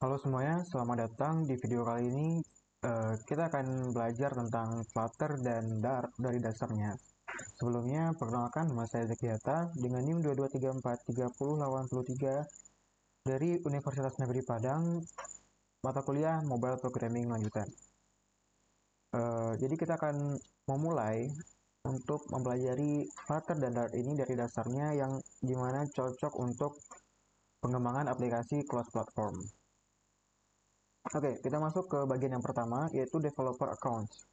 Halo semuanya, selamat datang di video kali ini. Kita akan belajar tentang Flutter dan Dart dari dasarnya. Sebelumnya, perkenalkan nama saya Zeki Hatta dengan NIM 22343083 dari Universitas Negeri Padang, mata kuliah Mobile Programming lanjutan. Jadi kita akan memulai untuk mempelajari Flutter dan Dart ini dari dasarnya yang dimana cocok untuk pengembangan aplikasi cross platform. Oke, kita masuk ke bagian yang pertama, yaitu developer accounts.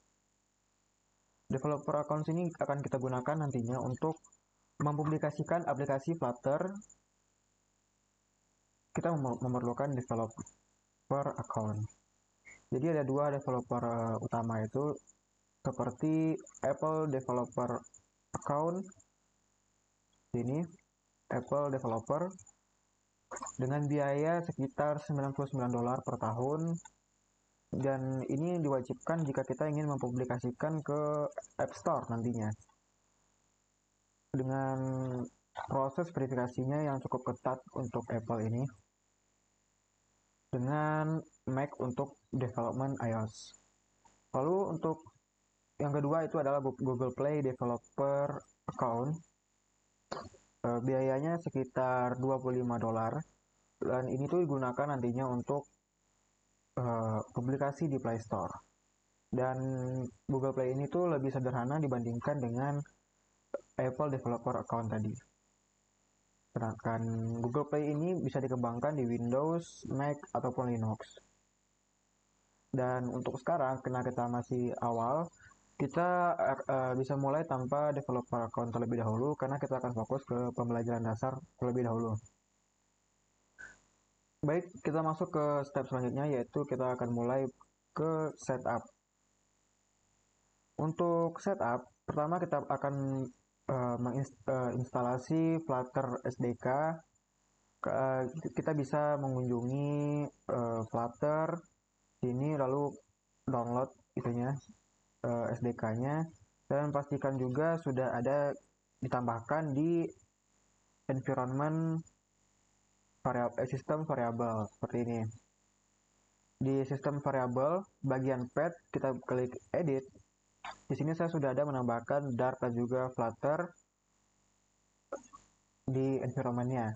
Developer accounts ini akan kita gunakan nantinya untuk mempublikasikan aplikasi Flutter. Kita memerlukan developer account. Jadi ada dua developer utama itu, seperti Apple Developer Account, ini Apple Developer, dengan biaya sekitar $99 per tahun. Dan ini diwajibkan jika kita ingin mempublikasikan ke App Store nantinya. Dengan proses verifikasinya yang cukup ketat untuk Apple ini. Dengan Mac untuk development iOS. Lalu untuk yang kedua itu adalah Google Play Developer Account. Biayanya sekitar $25. Dan ini tuh digunakan nantinya untuk publikasi di Play Store. Dan Google Play ini tuh lebih sederhana dibandingkan dengan Apple Developer Account tadi. Sedangkan Google Play ini bisa dikembangkan di Windows, Mac, ataupun Linux. Dan untuk sekarang, karena kita masih awal, kita bisa mulai tanpa developer account terlebih dahulu, karena kita akan fokus ke pembelajaran dasar terlebih dahulu. Baik, kita masuk ke step selanjutnya, yaitu kita akan mulai ke setup. Untuk setup, pertama kita akan menginstalasi Flutter SDK. Kita bisa mengunjungi Flutter sini, lalu download itunya, SDK-nya, dan pastikan juga sudah ada ditambahkan di environment sistem variabel seperti ini. Di sistem variabel bagian path kita klik edit. Di sini saya sudah ada menambahkan Dart dan juga Flutter di environment-nya.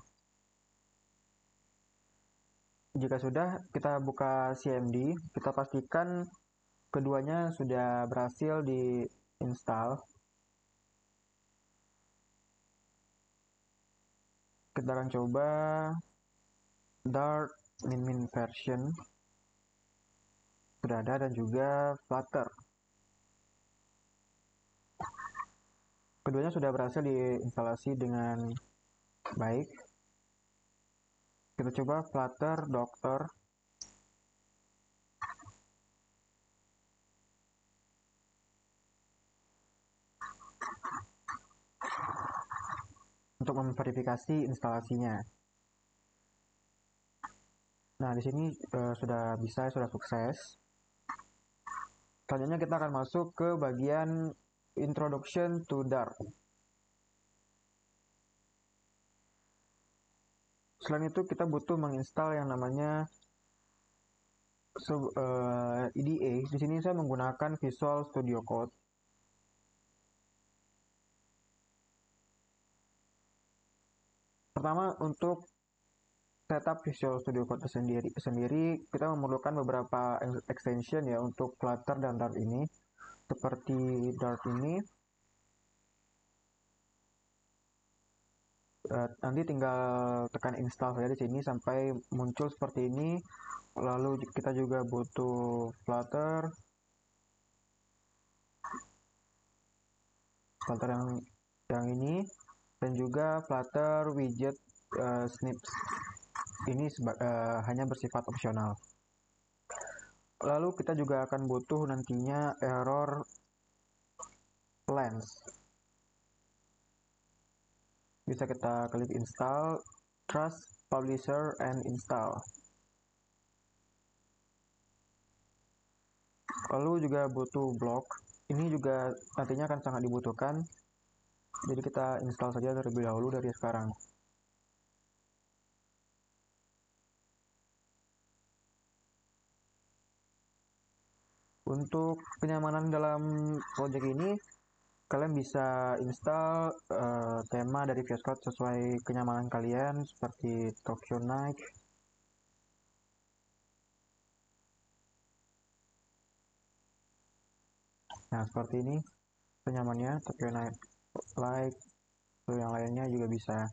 Jika sudah, kita buka CMD, kita pastikan keduanya sudah berhasil diinstal. Kita akan coba Dart min version. Sudah ada, dan juga Flutter. Keduanya sudah berhasil diinstalasi dengan baik. Kita coba Flutter Doctor. Untuk memverifikasi instalasinya. Nah, di sini sudah bisa, sudah sukses. Selanjutnya kita akan masuk ke bagian Introduction to Dart. Selain itu kita butuh menginstal yang namanya IDE. Di sini saya menggunakan Visual Studio Code. Pertama, untuk setup Visual Studio Code sendiri kita memerlukan beberapa extension ya untuk Flutter dan Dart ini. Seperti Dart ini, nanti tinggal tekan install saja di sini sampai muncul seperti ini. Lalu kita juga butuh Flutter yang ini, dan juga Flutter widget snips. Ini hanya bersifat opsional. Lalu kita juga akan butuh nantinya error lens. Bisa kita klik install, trust publisher and install. Lalu juga butuh block. Ini juga nantinya akan sangat dibutuhkan. Jadi kita install saja terlebih dahulu dari sekarang. Untuk kenyamanan dalam project ini, kalian bisa install tema dari VS Code sesuai kenyamanan kalian seperti Tokyo Night. Nah, seperti ini penyamannya Tokyo Night Light. Yang lainnya juga bisa.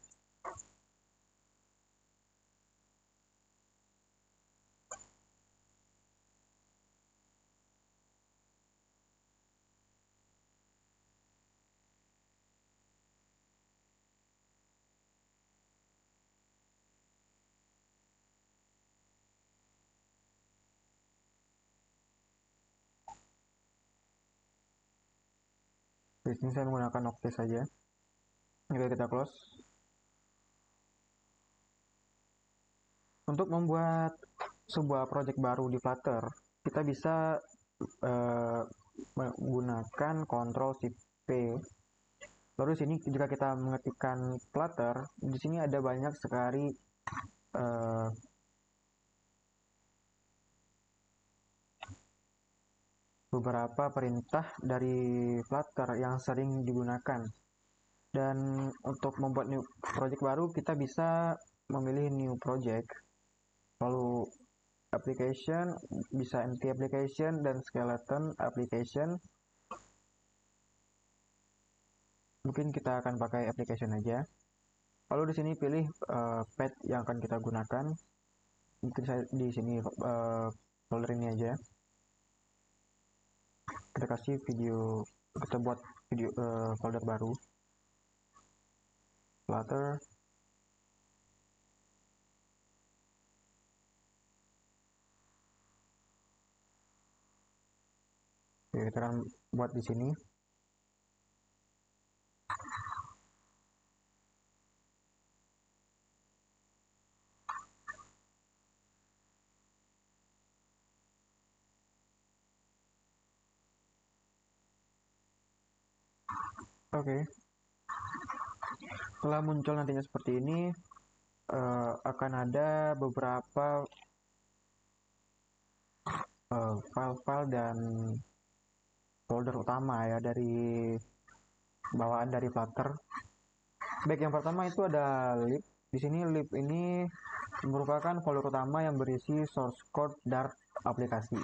Di sini saya menggunakan Octave saja. Oke, kita close. Untuk membuat sebuah project baru di Flutter, kita bisa menggunakan Ctrl Shift P. Lalu di sini jika kita mengetikkan Flutter, di sini ada banyak sekali beberapa perintah dari Flutter yang sering digunakan. Dan untuk membuat new project baru, kita bisa memilih new project, lalu application, bisa empty application dan skeleton application. Mungkin kita akan pakai application aja. Lalu di sini pilih path yang akan kita gunakan. Mungkin saya di sini folder ini aja. Kita kasih video, kita buat video folder baru. Flutter. Oke, kita akan buat di sini. Oke. Setelah muncul nantinya seperti ini, akan ada beberapa file-file dan folder utama ya dari bawaan dari Flutter. Baik, yang pertama itu ada lib. Di sini lib ini merupakan folder utama yang berisi source code Dart aplikasi.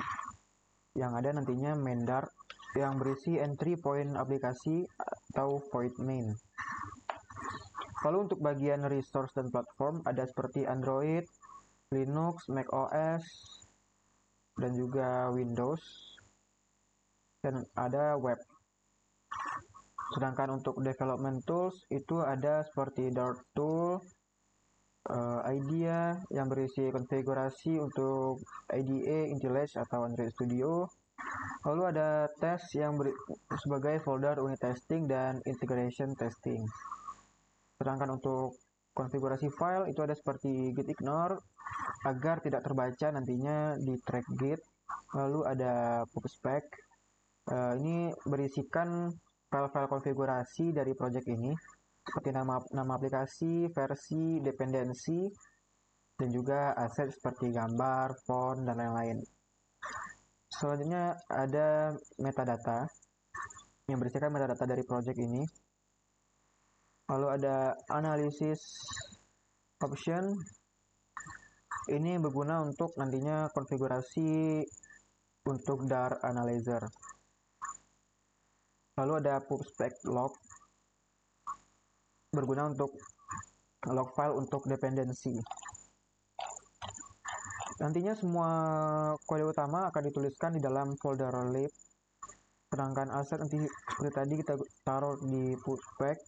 Yang ada nantinya main Dart yang berisi entry point aplikasi atau void main. Lalu untuk bagian resource dan platform ada seperti Android, Linux, Mac OS, dan juga Windows. Dan ada web. Sedangkan untuk development tools itu ada seperti Dart Tool, IDEA yang berisi konfigurasi untuk IDE, IntelliJ atau Android Studio. Lalu ada test yang sebagai folder unit testing dan integration testing. Sedangkan untuk konfigurasi file itu ada seperti git ignore agar tidak terbaca nantinya di track git. Lalu ada pubspec. Ini berisikan file-file konfigurasi dari project ini seperti nama aplikasi, versi, dependensi, dan juga aset seperti gambar, font, dan lain-lain. Selanjutnya ada metadata yang berisikan metadata dari project ini. Lalu ada analisis option. Ini berguna untuk nantinya konfigurasi untuk Dart Analyzer. Lalu ada pubspec log berguna untuk log file untuk dependensi. Nantinya semua kode utama akan dituliskan di dalam folder lib. Sedangkan aset nanti seperti tadi kita taruh di pubspec.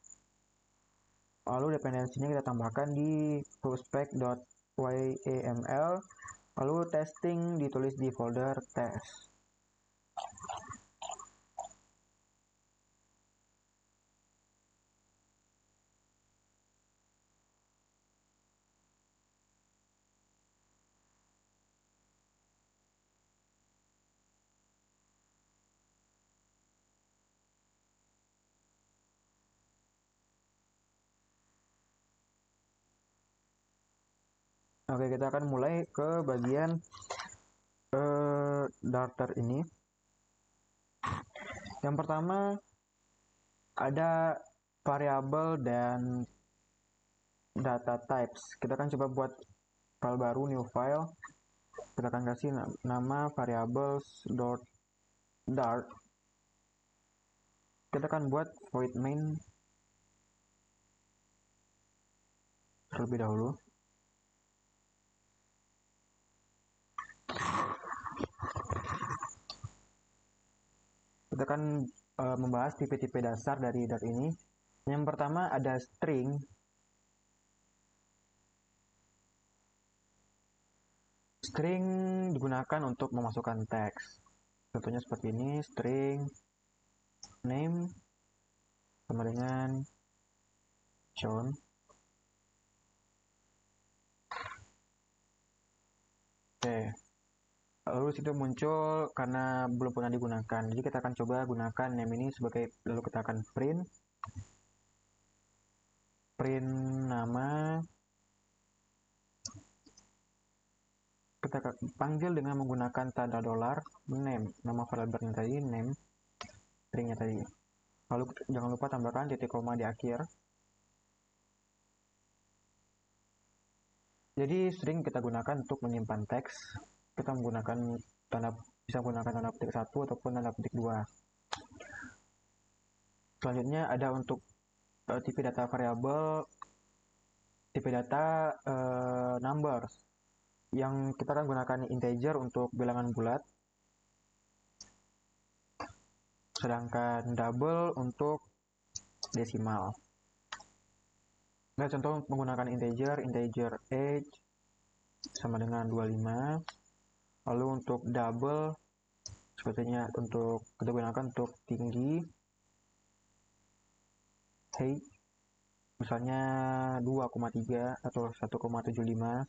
Lalu dependensinya kita tambahkan di pubspec.yaml. Lalu testing ditulis di folder test. Oke, kita akan mulai ke bagian Darter ini. Yang pertama ada variabel dan data types. Kita akan coba buat file baru, new file. Kita akan kasih nama variables.dart. Kita akan buat void main terlebih dahulu. Kita akan membahas tipe-tipe dasar dari Dart ini. Yang pertama ada string. String digunakan untuk memasukkan teks. Contohnya seperti ini, string name sama dengan John. Oke. Lalu situ muncul karena belum pernah digunakan. Jadi kita akan coba gunakan name ini sebagai, lalu kita akan print nama. Kita panggil dengan menggunakan tanda dolar name, nama variabelnya tadi name, stringnya tadi. Lalu jangan lupa tambahkan titik koma di akhir. Jadi string kita gunakan untuk menyimpan teks. Kita menggunakan bisa menggunakan tanda petik 1 ataupun tanda petik 2. Selanjutnya ada untuk tipe data variabel, tipe data numbers, yang kita akan gunakan integer untuk bilangan bulat, sedangkan double untuk desimal. Nah, contoh menggunakan integer age sama dengan 25. Lalu untuk double sepertinya untuk kita gunakan untuk tinggi, height misalnya 2,3 atau 1,75.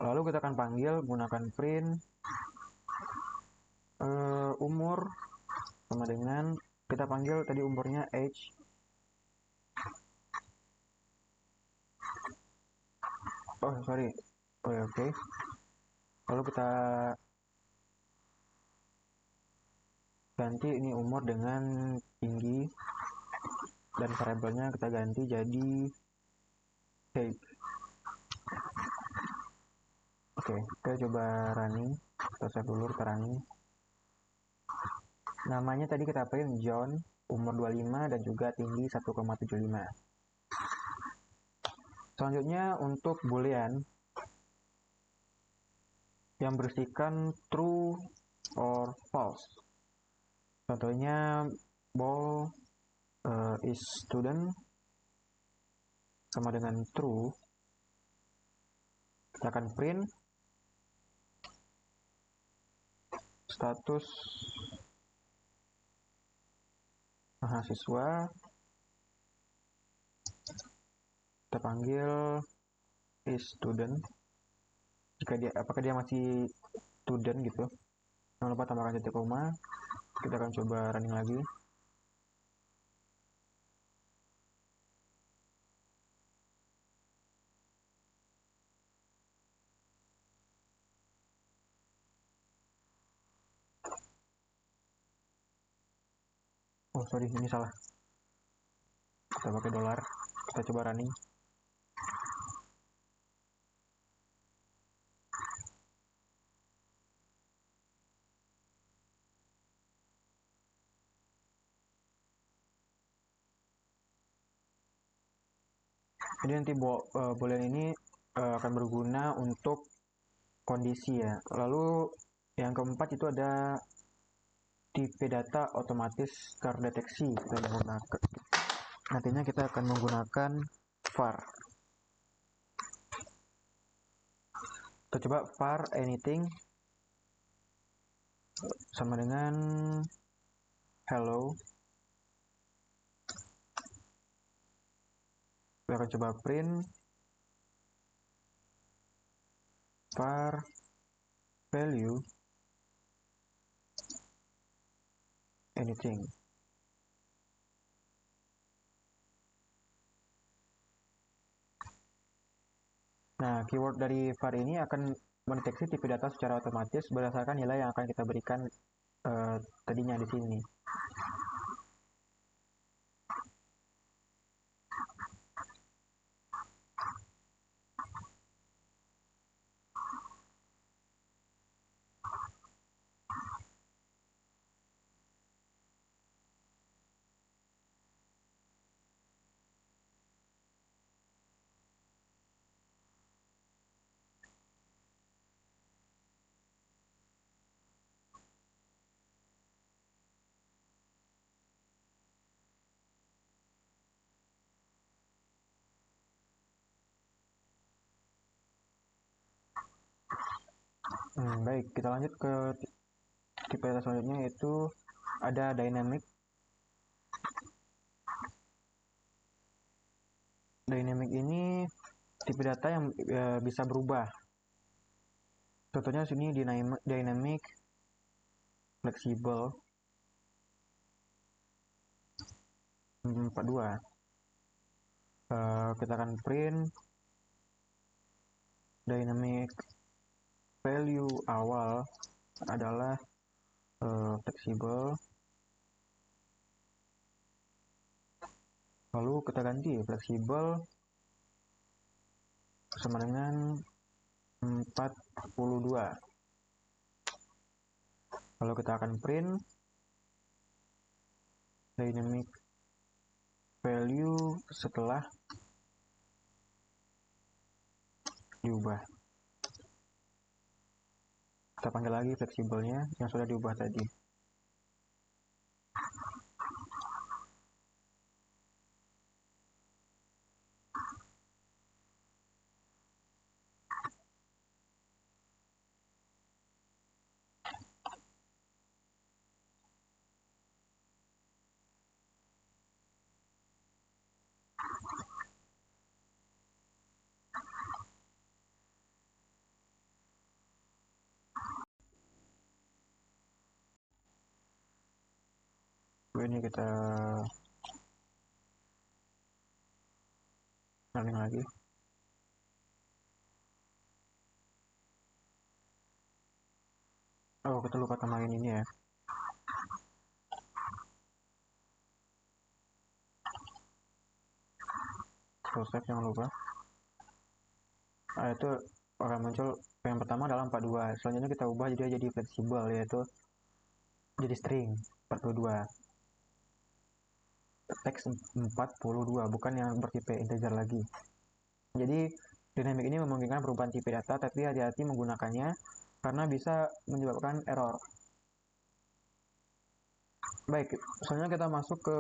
Lalu kita akan panggil menggunakan print umur sama dengan kita panggil tadi umurnya age. Oh sorry, oke. Lalu kita ganti ini umur dengan tinggi dan variabelnya kita ganti jadi height. Oke, kita coba running. Kita save dulu, kita running. Namanya tadi kita print John, umur 25 dan juga tinggi 1,75. Selanjutnya untuk boolean yang berisikan true or false. Contohnya ball is student sama dengan true. Kita akan print status mahasiswa. Kita panggil is student. Apakah dia masih student gitu. Jangan lupa tambahkan titik koma. Kita akan coba running lagi. Oh sorry, ini salah. Kita pakai dolar. Kita coba running. Jadi nanti boolean ini akan berguna untuk kondisi ya. Lalu yang keempat itu ada tipe data otomatis terdeteksi. Nantinya kita akan menggunakan var. Kita coba var anything sama dengan hello. Kita akan coba print var value anything. Nah, keyword dari var ini akan mendeteksi tipe data secara otomatis berdasarkan nilai yang akan kita berikan tadinya di sini. Baik, kita lanjut ke tipe data selanjutnya, yaitu ada dynamic. Dynamic ini tipe data yang bisa berubah. Contohnya sini dynamic, fleksibel, 42. Kita akan print dynamic value awal adalah fleksibel, lalu kita ganti fleksibel sama dengan 42. Lalu kita akan print dynamic value setelah diubah. Kita panggil lagi fleksibelnya yang sudah diubah tadi. Ini kita running lagi. Oh, kita lupa tambahin ini ya. Save, jangan lupa. Itu akan muncul yang pertama adalah 42. Selanjutnya kita ubah jadi fleksibel, yaitu jadi string 42. Teks 42, bukan yang bertipe integer lagi. Jadi dynamic ini memungkinkan perubahan tipe data, tapi hati-hati menggunakannya karena bisa menyebabkan error. Baik, selanjutnya kita masuk ke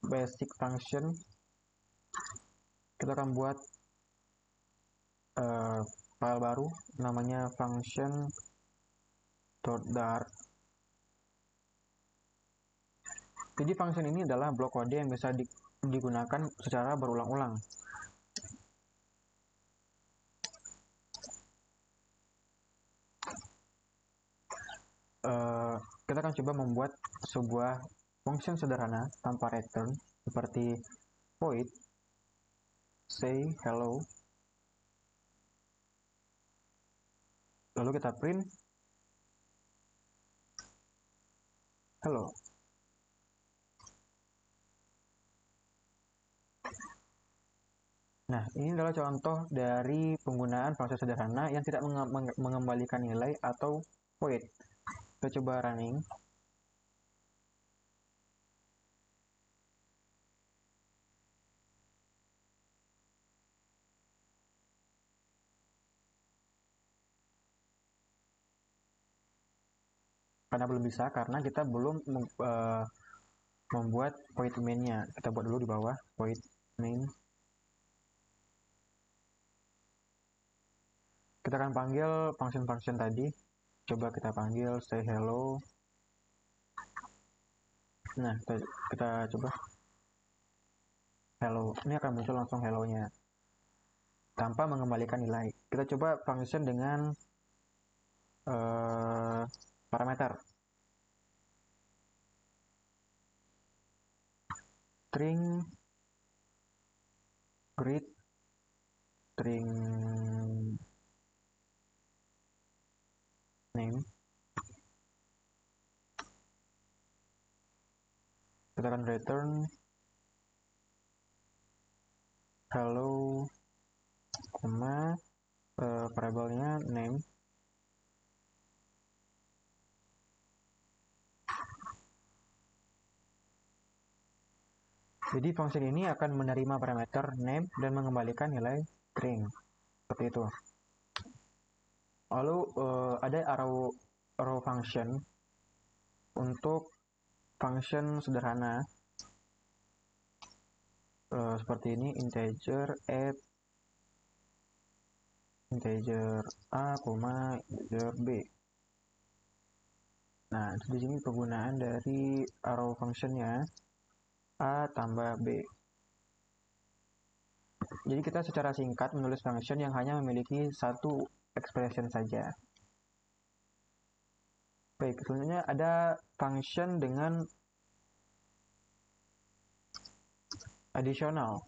basic function. Kita akan buat file baru namanya function.dart. Jadi function ini adalah blok kode yang bisa digunakan secara berulang-ulang. Kita akan coba membuat sebuah function sederhana tanpa return seperti void say hello, lalu kita print hello. Nah, ini adalah contoh dari penggunaan function sederhana yang tidak mengembalikan nilai atau void. Kita coba running. Karena belum bisa, karena kita belum membuat void main-nya. Kita buat dulu di bawah void main. Kita akan panggil function tadi. Coba kita panggil say hello. Nah, kita coba hello. Ini akan muncul langsung hello-nya tanpa mengembalikan nilai. Kita coba function dengan parameter string greet, string kita akan return hello, variabelnya name. Jadi function ini akan menerima parameter name dan mengembalikan nilai string seperti itu. Lalu ada arrow function untuk function sederhana seperti ini, integer add integer a, integer b. Nah, di sini penggunaan dari arrow functionnya a tambah b. Jadi kita secara singkat menulis function yang hanya memiliki satu expression saja. Baik, selanjutnya ada function dengan additional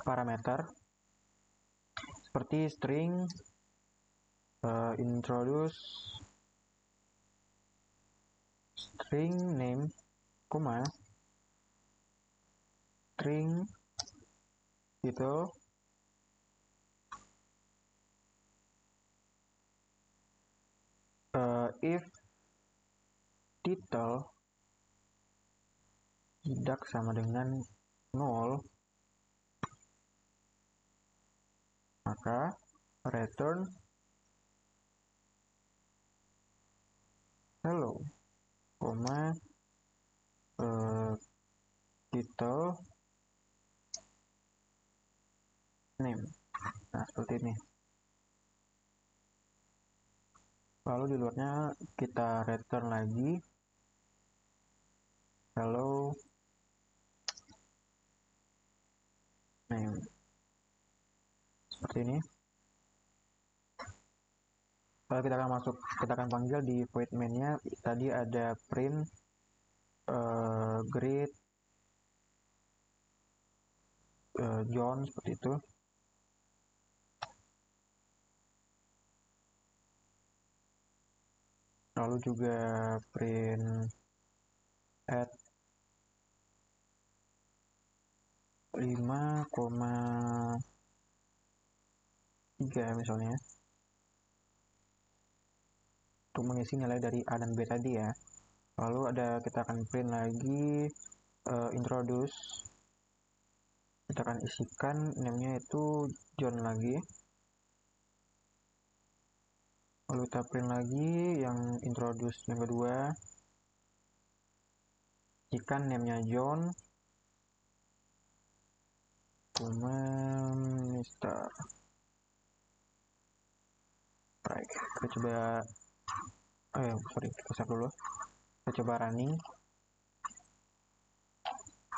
parameter seperti string, introduce, string name, string gitu. If title tidak sama dengan 0, maka return hello, title name. Nah, seperti ini. Lalu di luarnya kita return lagi hello name. Seperti ini. Lalu kita akan panggil di void main-nya, tadi ada print greet John, seperti itu. Lalu juga print at 5,3 misalnya, untuk mengisi nilai dari A dan B tadi ya. Lalu kita akan print lagi introduce, kita akan isikan name-nya itu John lagi. Lalu kita print lagi yang introduce yang kedua, isikan name-nya John, Mr. Baik, kita coba kita save dulu. Kita coba running.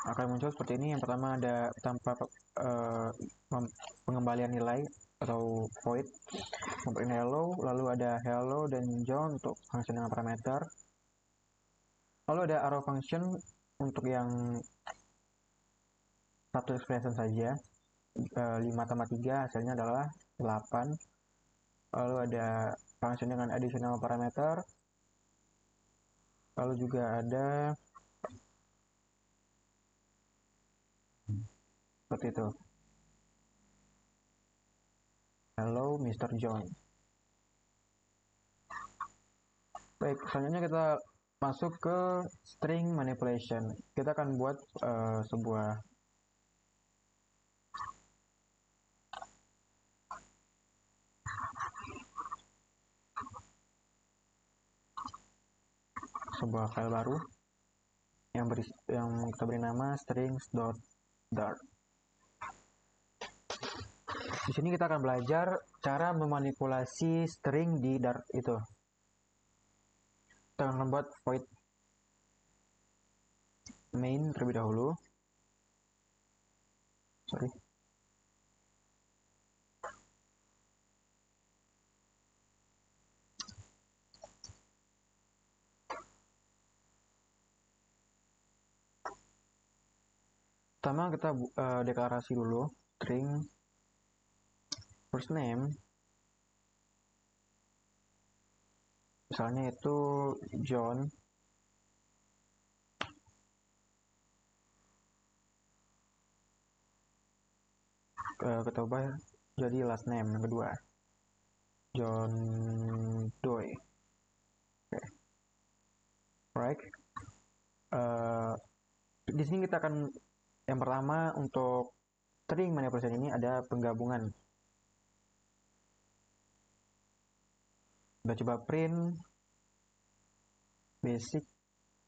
Akan muncul seperti ini. Yang pertama ada tanpa pengembalian nilai atau void, print hello, lalu ada hello dan John untuk function dengan parameter. Lalu ada arrow function untuk yang satu expression saja, 5 tambah 3 hasilnya adalah 8. Lalu ada function dengan additional parameter. Lalu juga ada seperti itu, hello Mr. John. Baik, selanjutnya kita masuk ke string manipulation. Kita akan buat sebuah file baru yang kita beri nama strings.dart. Di sini kita akan belajar cara memanipulasi string di Dart itu. Kita akan membuat void main terlebih dahulu. Pertama kita deklarasi dulu string first name, misalnya itu John, kita ubah jadi last name yang kedua, John Doe. Oke, right. Di sini kita akan yang pertama untuk string manipulation ini ada penggabungan. Kita coba print basic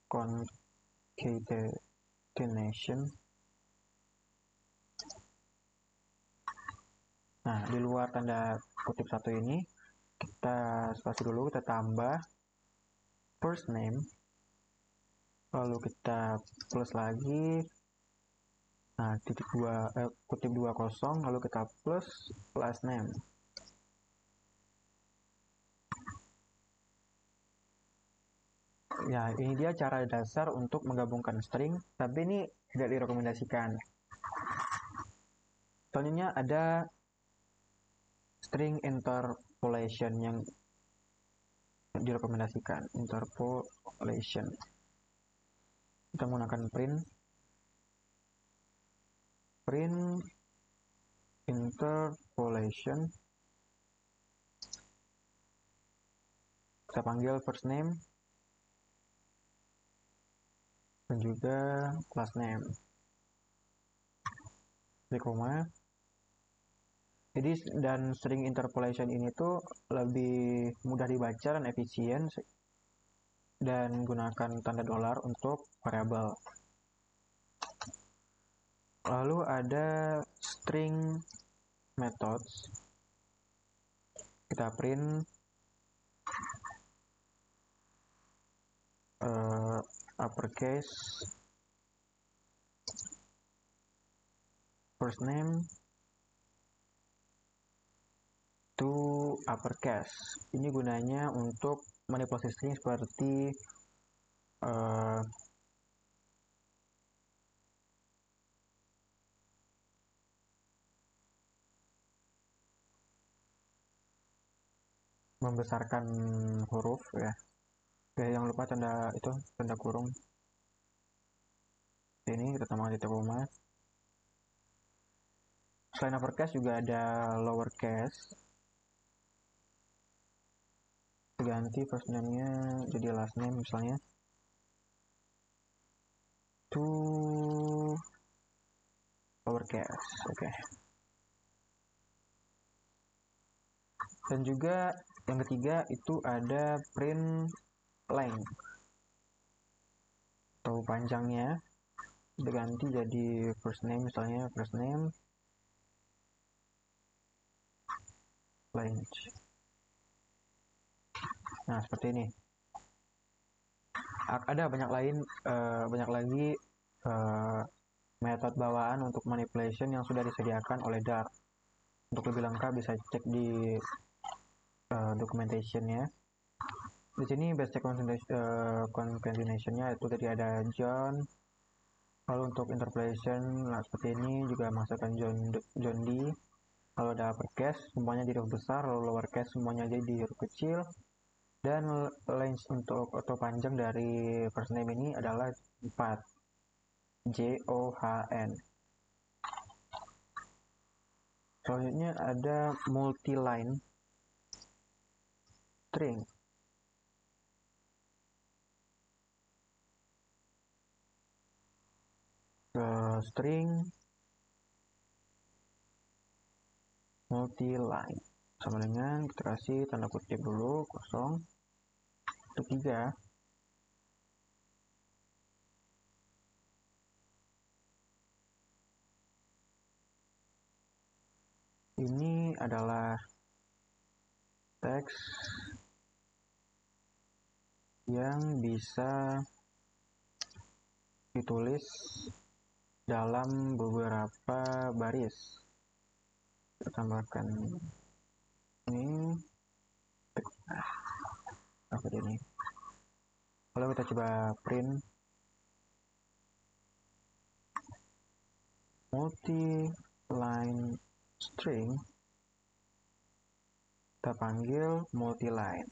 concatenation. Nah, di luar tanda kutip satu ini kita spasi dulu, kita tambah first name, lalu kita plus lagi, nah titik dua kutip 20, lalu kita plus last name. Ya, ini dia cara dasar untuk menggabungkan string, tapi ini tidak direkomendasikan. Selanjutnya ada string interpolation yang direkomendasikan. Interpolation. Kita menggunakan print interpolation. Kita panggil first name dan juga last name. Koma. Jadi dan string interpolation ini tuh lebih mudah dibaca dan efisien, dan gunakan tanda dolar untuk variabel. Lalu ada string methods. Kita print uppercase first name to uppercase. Ini gunanya untuk manipulasi string seperti membesarkan huruf ya. Jangan lupa tanda kurung. Ini kita tambahkan titik koma. Selain uppercase juga ada lowercase. Ganti first name-nya jadi last name misalnya. To lowercase. Oke. Dan juga yang ketiga itu ada print length atau panjangnya. Diganti jadi first name misalnya, first name length. Nah, seperti ini. Ada banyak lagi metode bawaan untuk manipulation yang sudah disediakan oleh Dart. Untuk lebih lengkap bisa cek di documentation-nya. Di sini basic concatenation-nya itu tadi ada John. Lalu untuk interpolation, nah seperti ini juga masukkan John D. Kalau ada uppercase semuanya jadi huruf besar, lalu lowercase semuanya jadi huruf kecil. Dan length untuk atau panjang dari first name ini adalah 4. JOHN. Selanjutnya ada multi-line string. String multi-line sama dengan kita kasih tanda kutip dulu kosong. Ketiga, ini adalah teks yang bisa ditulis dalam beberapa baris. Kita tambahkan ini apa ini. Kalau kita coba print multi-line string, kita panggil multi-line.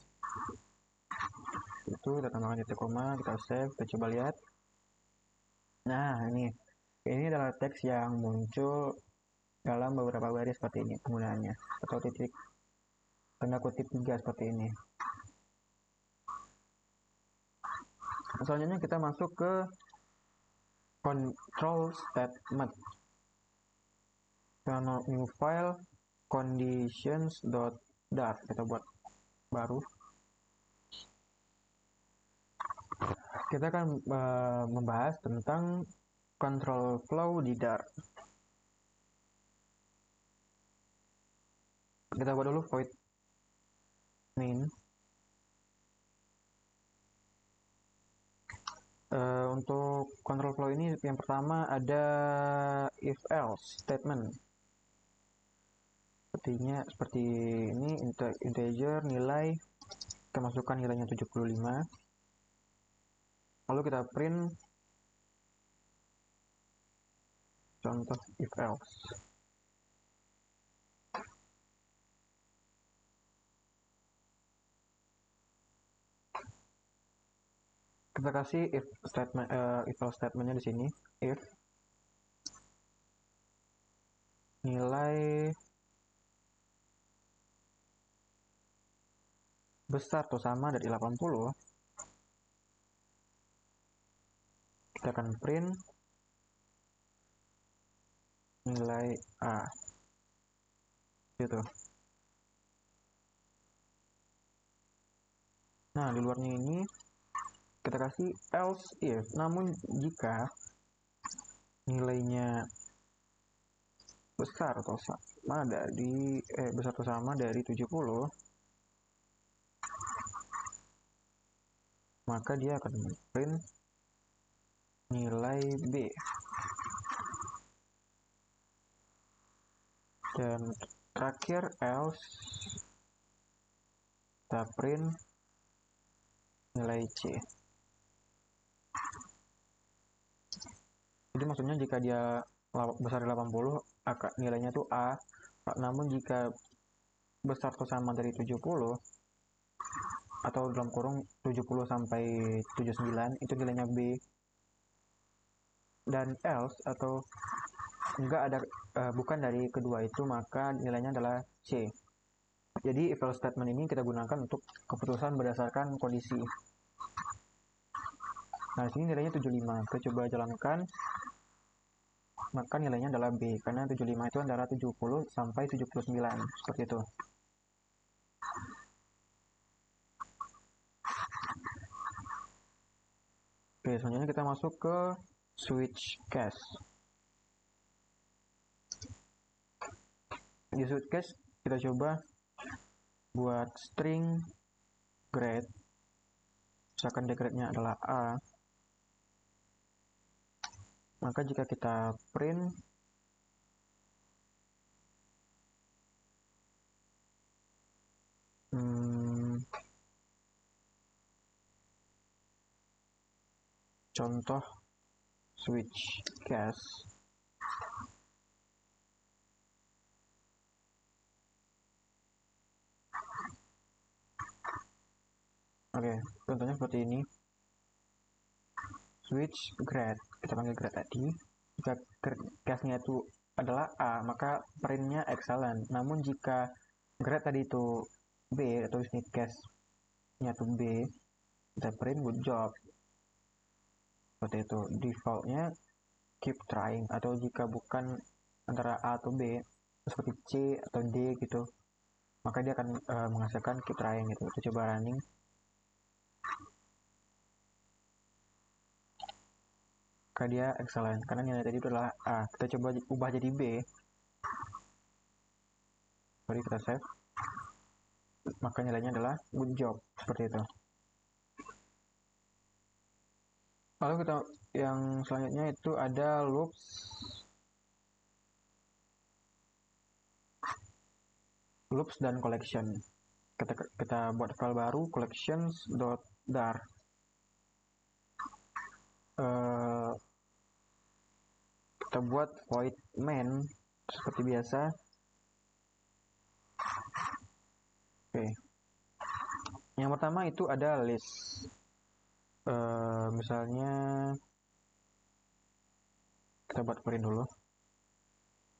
Itu kita tambahkan titik koma, kita save, kita coba lihat. Nah, ini adalah teks yang muncul dalam beberapa baris seperti ini penggunaannya, atau titik tanda kutip 3 seperti ini. Selanjutnya kita masuk ke control statement. Kita new file conditions.dart, kita buat baru. Kita akan membahas tentang control flow di Dart. Kita buat dulu void main. Untuk control flow ini yang pertama ada if else statement. Seperti ini, integer nilai, kita masukkan nilainya 75. Lalu kita print contoh if else. Kita kasih if statement, if else statementnya di sini, if nilai besar atau sama dari 80, kita akan print nilai A gitu. Nah, di luarnya ini kita kasih else if, namun jika nilainya besar atau sama dari besar atau sama dari 70, maka dia akan print nilai B. Dan terakhir else kita print nilai C. Jadi maksudnya jika dia besar dari 80, nilainya itu A. Namun jika besar atau sama dari 70, atau dalam kurung 70 sampai 79, itu nilainya B. Dan else atau enggak ada bukan dari kedua itu, maka nilainya adalah C. Jadi if else statement ini kita gunakan untuk keputusan berdasarkan kondisi. Nah, di sini nilainya 75. Kita coba jalankan, maka nilainya adalah B, karena 75 itu antara 70 sampai 79, seperti itu. Oke, selanjutnya kita masuk ke switch case. Di switch case kita coba buat string grade. Misalkan grade-nya adalah A. Maka jika kita print contoh switch case, oke, contohnya seperti ini. Switch grade, kita panggil grade tadi. Jika case-nya itu adalah A, maka print-nya excellent. Namun jika grade tadi itu B, atau ini case-nya itu B, kita print good job. Seperti itu. Default-nya keep trying, atau jika bukan antara A atau B, seperti C atau D gitu, maka dia akan menghasilkan keep trying gitu. Kita coba running. Maka dia excellent, karena nilai tadi itu adalah A. Kita coba ubah jadi B. Mari kita save. Maka nilainya adalah good job, seperti itu. Lalu kita yang selanjutnya itu ada loops dan collection. Kita buat file baru, collections.dart. Kita buat void main seperti biasa. Oke. Yang pertama itu ada list. Misalnya kita buat print dulu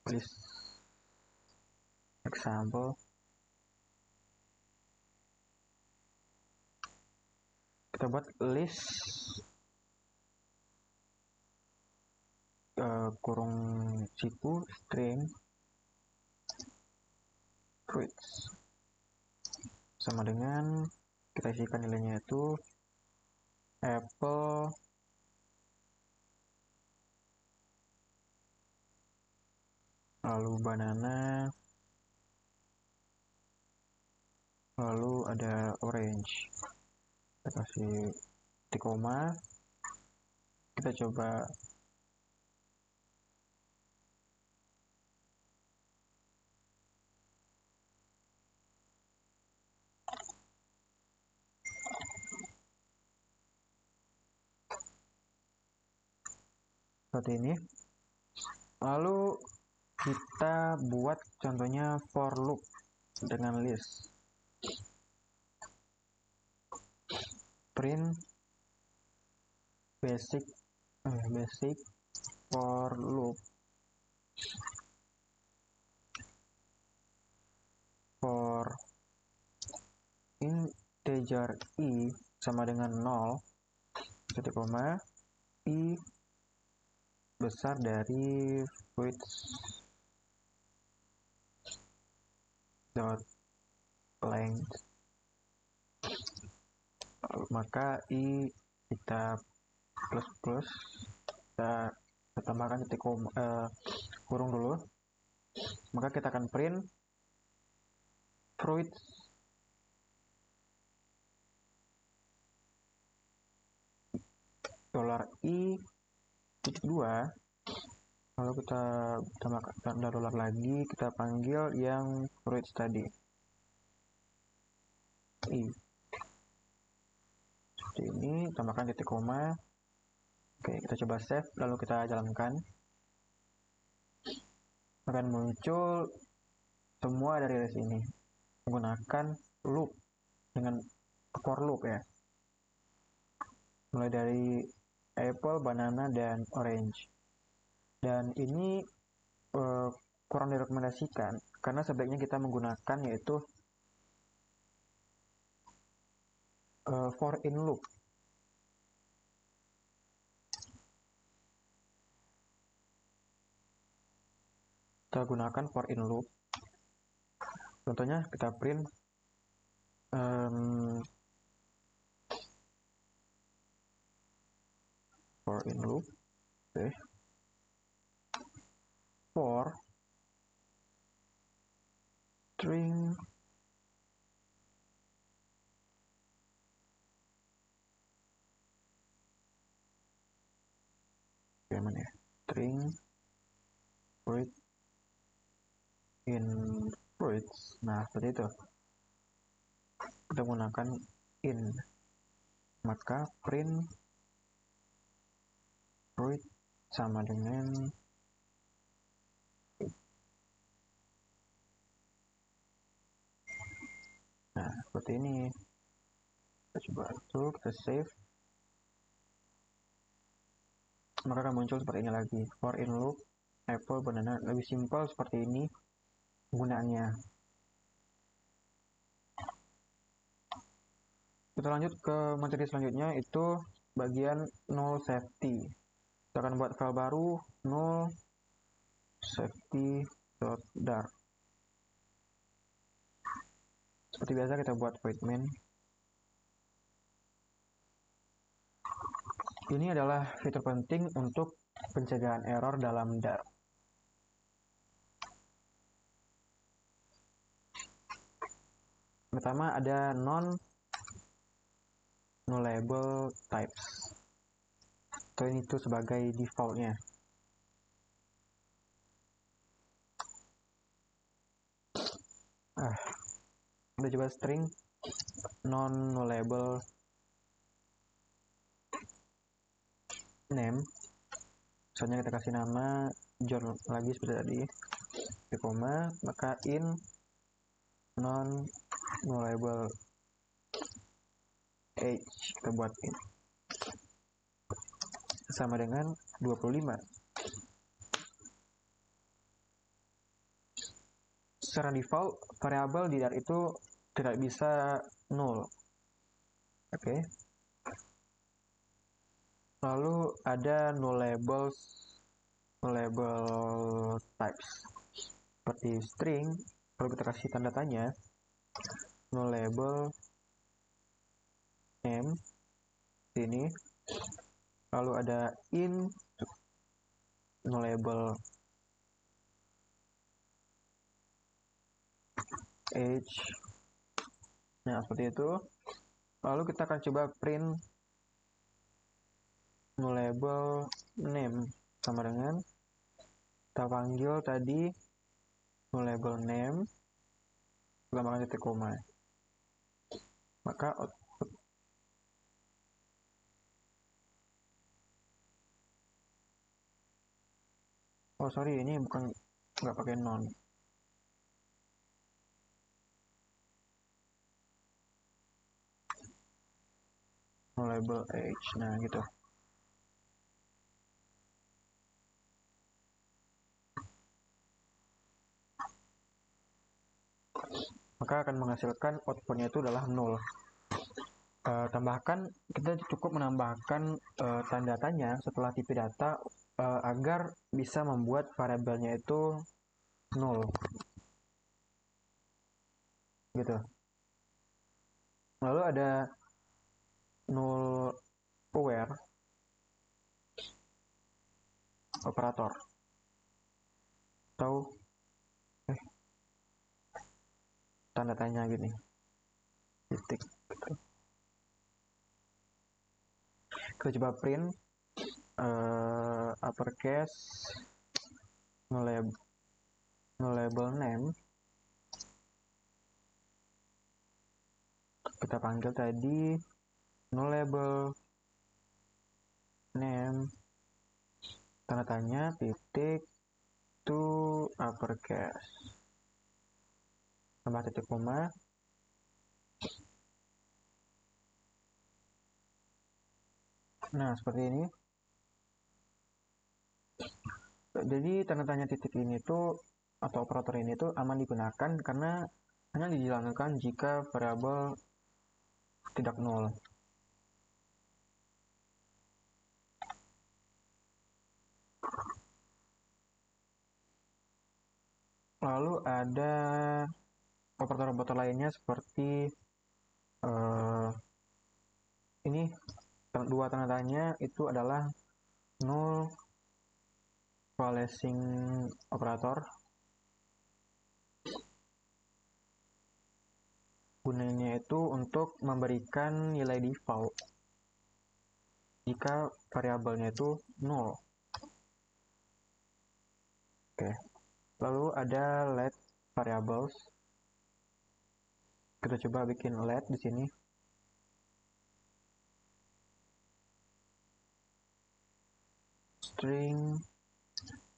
list example, kita buat list kurung siku string fruits sama dengan kita isikan nilainya itu apple lalu banana lalu ada orange, kita kasih titik koma, kita coba seperti ini. Lalu kita buat contohnya for loop dengan list print basic for loop for integer i sama dengan 0 titik koma i besar dari fruits dot length, maka i kita plus kita tambahkan titik koma kurung dulu, maka kita akan print fruits $i titik 2, lalu kita tambahkan tanda dolar lagi, kita panggil yang fruits tadi i seperti ini, tambahkan titik koma. Oke, kita coba save lalu kita jalankan, akan muncul semua dari list ini menggunakan loop dengan for loop ya, mulai dari apple, banana, dan orange. Dan ini kurang direkomendasikan karena sebaiknya kita menggunakan yaitu for in loop. Kita gunakan for in loop, contohnya kita print for in loop, okay. For string gimana ya, string fruit in fruits. Nah seperti itu, kita gunakan in, maka print fruit sama dengan nah seperti ini. Kita coba itu, kita save, maka akan muncul seperti ini lagi, for in loop apple, banana. Lebih simpel seperti ini penggunaannya. Kita lanjut ke materi selanjutnya, itu bagian null safety. Kita akan buat file baru, null safety.dar. Seperti biasa kita buat void main. Ini adalah fitur penting untuk pencegahan error dalam dar. Pertama ada non-nullable types. Ini itu sebagai defaultnya. Kita coba string non-nullable name. Misalnya kita kasih nama John lagi seperti tadi, koma, maka in non-nullable age kita buat in sama dengan 25. secara default variabel di Dart itu tidak bisa null. Oke. Lalu ada nullable types seperti string. Kalau kita kasih tanda tanya, nullable name sini. Lalu ada int nullable age. Nah, seperti itu. Lalu kita akan coba print nullable name sama dengan kita panggil tadi nullable name tambahkan titik koma. Maka output oh sorry, ini bukan, nggak pakai non. Nullable age. Nah, gitu. Maka akan menghasilkan outputnya itu adalah null. Tambahkan, kita cukup menambahkan tanda tanya setelah tipe data agar bisa membuat variabelnya itu null. Gitu. Lalu ada null aware operator atau tanda tanya gini, titik gitu. Kita coba print uppercase nullable name. Kita panggil tadi nullable name tanda tanya titik to uppercase tambah titik koma. Nah, seperti ini. Jadi tanda tanya titik ini tuh atau operator ini tuh aman digunakan karena hanya dijalankan jika variabel tidak nol. Lalu ada operator-operator lainnya seperti ini, dua tanda tanya itu adalah null coalescing operator. Gunanya itu untuk memberikan nilai default jika variabelnya itu nol. Oke. Lalu ada let variables. Kita coba bikin let di sini. String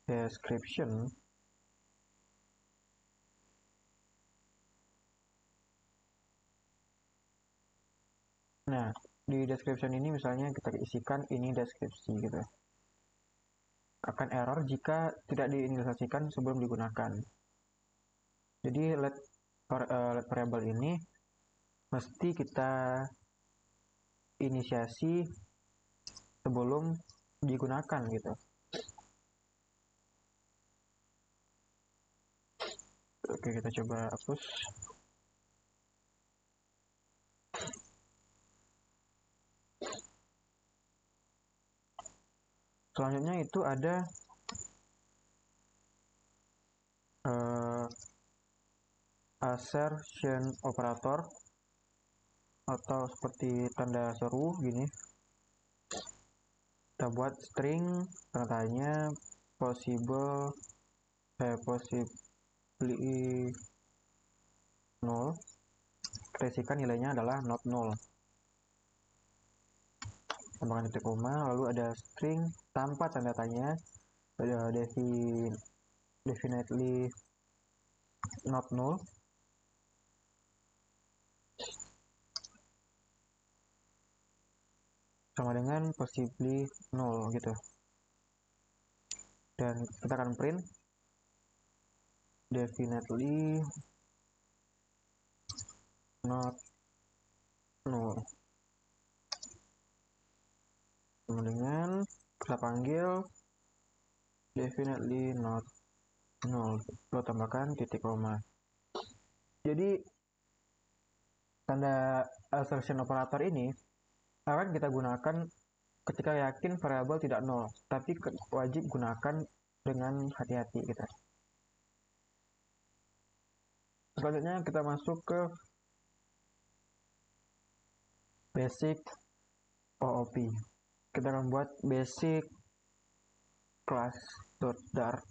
description. Nah, di description ini misalnya kita isikan ini deskripsi gitu. Akan error jika tidak diinisialisasikan sebelum digunakan. Jadi let variable ini mesti kita inisiasi sebelum digunakan gitu. Oke, kita coba hapus. Selanjutnya itu ada assertion operator atau seperti tanda seru gini. Kita buat string tanda tanya possibly null. Kita isikan nilainya adalah not null. Tambahkan titik koma, lalu ada string tanpa tanda tanya, ada definitely not null. Sama dengan possibly null gitu. Dan kita akan print definitely not null. Dengan kita panggil definitely not null, lo tambahkan titik koma. Jadi tanda assertion operator ini akan kita gunakan ketika yakin variabel tidak nol, tapi wajib gunakan dengan hati-hati kita. Selanjutnya kita masuk ke basic OOP. Kita akan buat basic class.dart.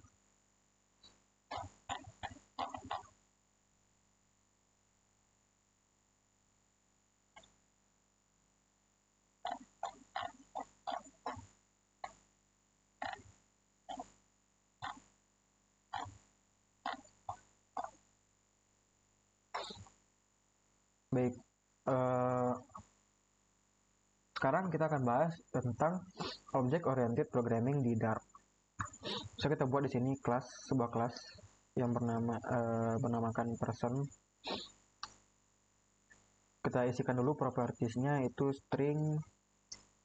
Baik, sekarang kita akan bahas tentang object oriented programming di Dart. So kita buat di sini sebuah kelas yang bernamakan person. Kita isikan dulu propertiesnya, itu string,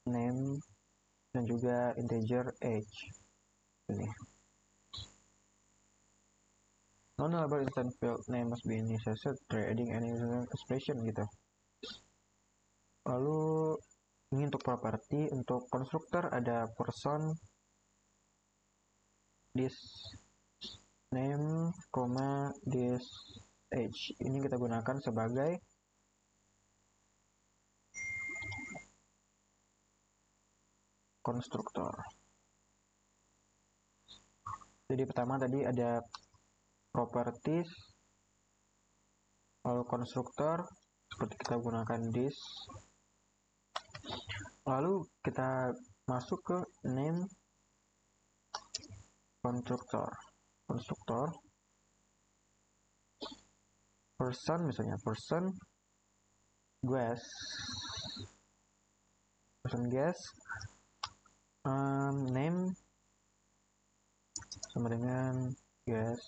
name, dan juga integer age. Ini. Non-nullable instant field name must be initialized by adding any expression gitu. Lalu ini untuk properti, untuk konstruktor ada person, this name, this age. Ini kita gunakan sebagai konstruktor. Jadi pertama tadi ada properties, lalu konstruktor, seperti kita gunakan this. Lalu kita masuk ke name konstruktor. Person misalnya, person guess, name sama dengan guess,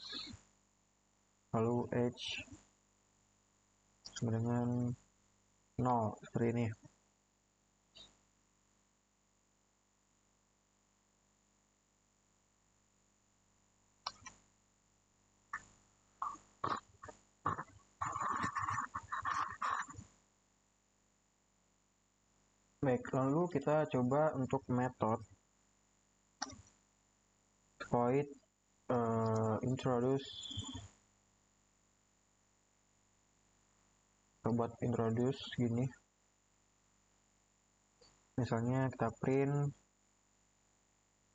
lalu age sama dengan 0, seperti ini. Baik, lalu kita coba untuk method void introduce. Kita buat introduce gini. Misalnya kita print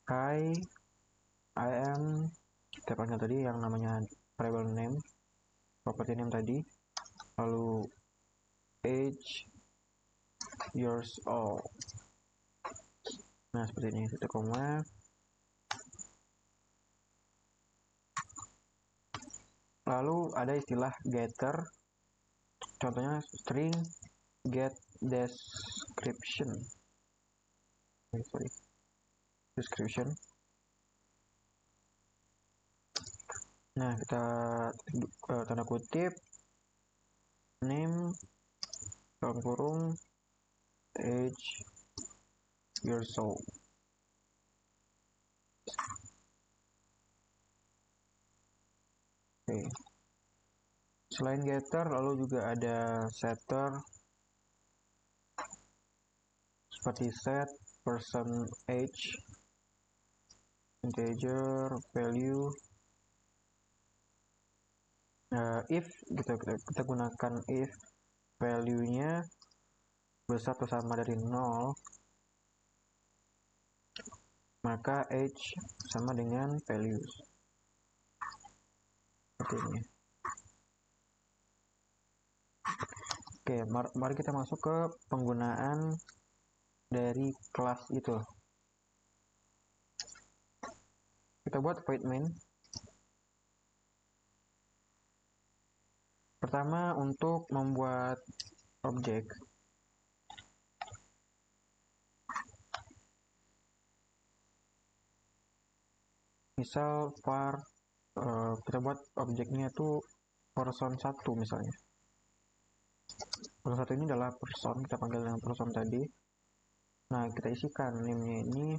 hi, I am, kita panggil tadi yang namanya variable name, property name tadi, lalu age years old. Nah, seperti ini, titik koma. Lalu ada istilah getter, contohnya string get description. Description. Nah, kita tanda kutip name dalam kurung age years old. Oke. Selain getter, lalu juga ada setter seperti set, person age, integer, value. If gitu, kita gunakan if value-nya besar atau sama dari 0, maka age sama dengan values. Seperti ini. Oke, mari kita masuk ke penggunaan dari kelas itu. Kita buat void main. Pertama, untuk membuat objek, misal var kita buat objeknya tuh person 1 misalnya. Person 1 ini adalah person, kita panggil dengan person tadi. Nah, kita isikan name-nya ini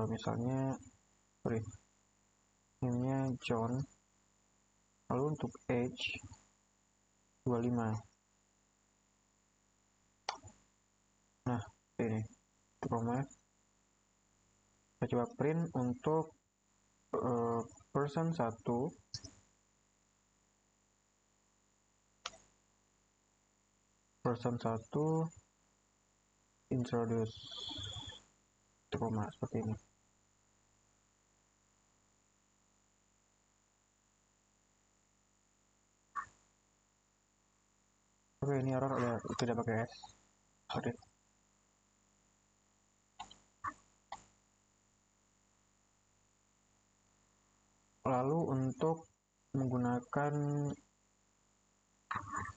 misalnya name-nya John. Lalu untuk age 25. Nah, ini koma. Kita coba print untuk person 1 introduce koma seperti ini. Oke, ini error ada tidak pakai S. Sorry. Lalu untuk menggunakan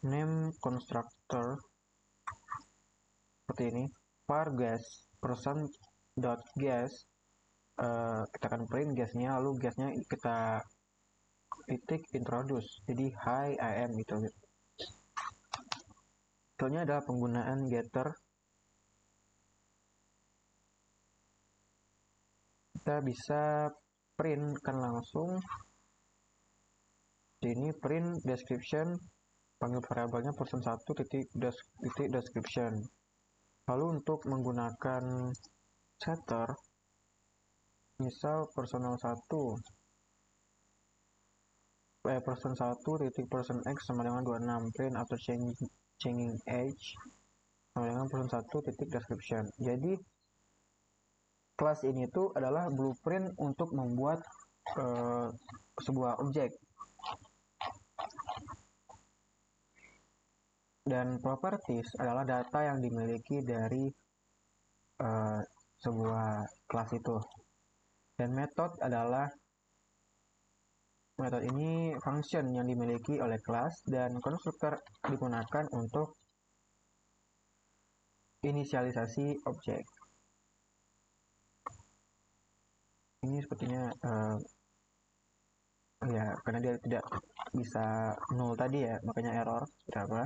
name constructor seperti ini, var guess person dot guess, kita akan print guessnya, lalu guessnya kita titik introduce, jadi hi I am gitu. Contohnya adalah penggunaan getter. Kita bisa print kan langsung ini print description, panggil variabelnya person 1 titik description. Lalu untuk menggunakan setter, misal personal 1 person 1 titik person x sama dengan 26, print after changing age sama dengan person 1 titik description. Jadi kelas ini tuh adalah blueprint untuk membuat sebuah objek. Dan properties adalah data yang dimiliki dari sebuah kelas itu. Dan method adalah metode ini function yang dimiliki oleh kelas, dan konstruktor digunakan untuk inisialisasi objek. Ini sepertinya ya karena dia tidak bisa null tadi ya, makanya error berapa.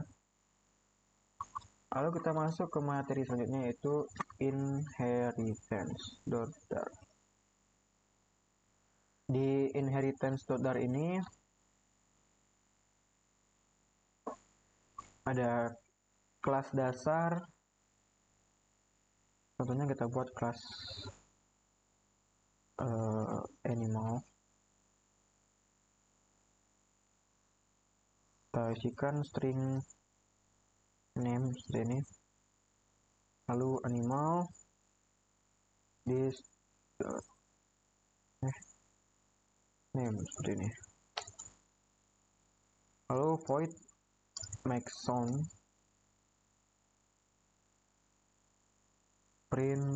Lalu kita masuk ke materi selanjutnya, yaitu inheritance.dar. Di inheritance.dar ini ada kelas dasar. Contohnya kita buat kelas animal. Kita isikan string name seperti ini. Lalu animal this name seperti ini. Lalu void make sound print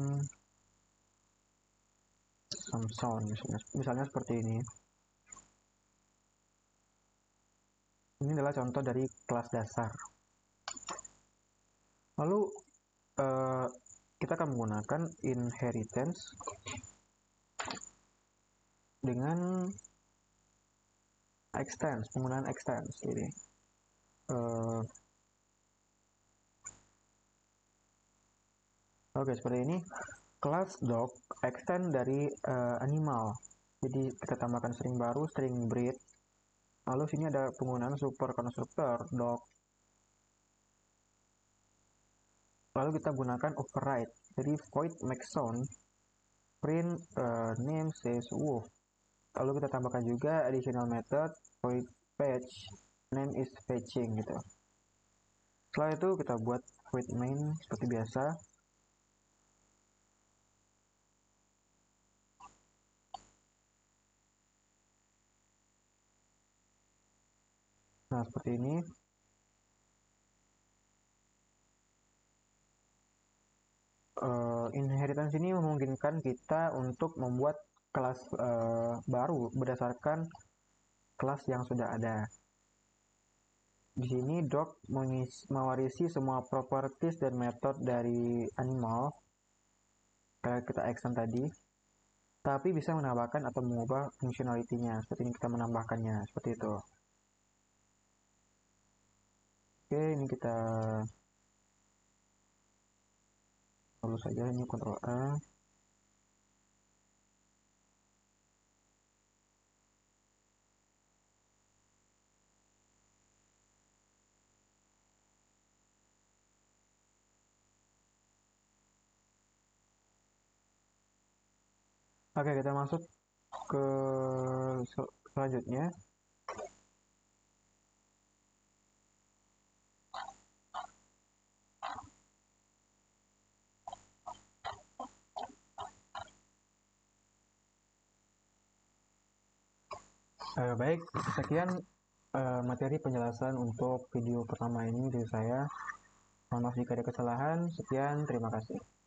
some sound misalnya seperti ini. Ini adalah contoh dari kelas dasar. Lalu kita akan menggunakan inheritance dengan extends, penggunaan extends. Jadi oke, seperti ini. Kelas dog extend dari animal. Jadi kita tambahkan string baru, string breed. Lalu sini ada penggunaan super constructor dog. Lalu kita gunakan override. Jadi void make sound print name says wolf. Lalu kita tambahkan juga additional method void fetch name is fetching gitu. Setelah itu kita buat void main seperti biasa. Nah, seperti ini. Inheritance ini memungkinkan kita untuk membuat kelas baru berdasarkan kelas yang sudah ada. Di sini dog mewarisi semua properties dan method dari animal kayak kita extend tadi. tapi bisa menambahkan atau mengubah fungsionalitinya. Seperti ini kita menambahkannya, seperti itu. Oke, ini kita lalu saja, ini Ctrl A. Oke, kita masuk ke selanjutnya. Baik, sekian materi penjelasan untuk video pertama ini dari saya. Mohon maaf jika ada kesalahan. Sekian, terima kasih.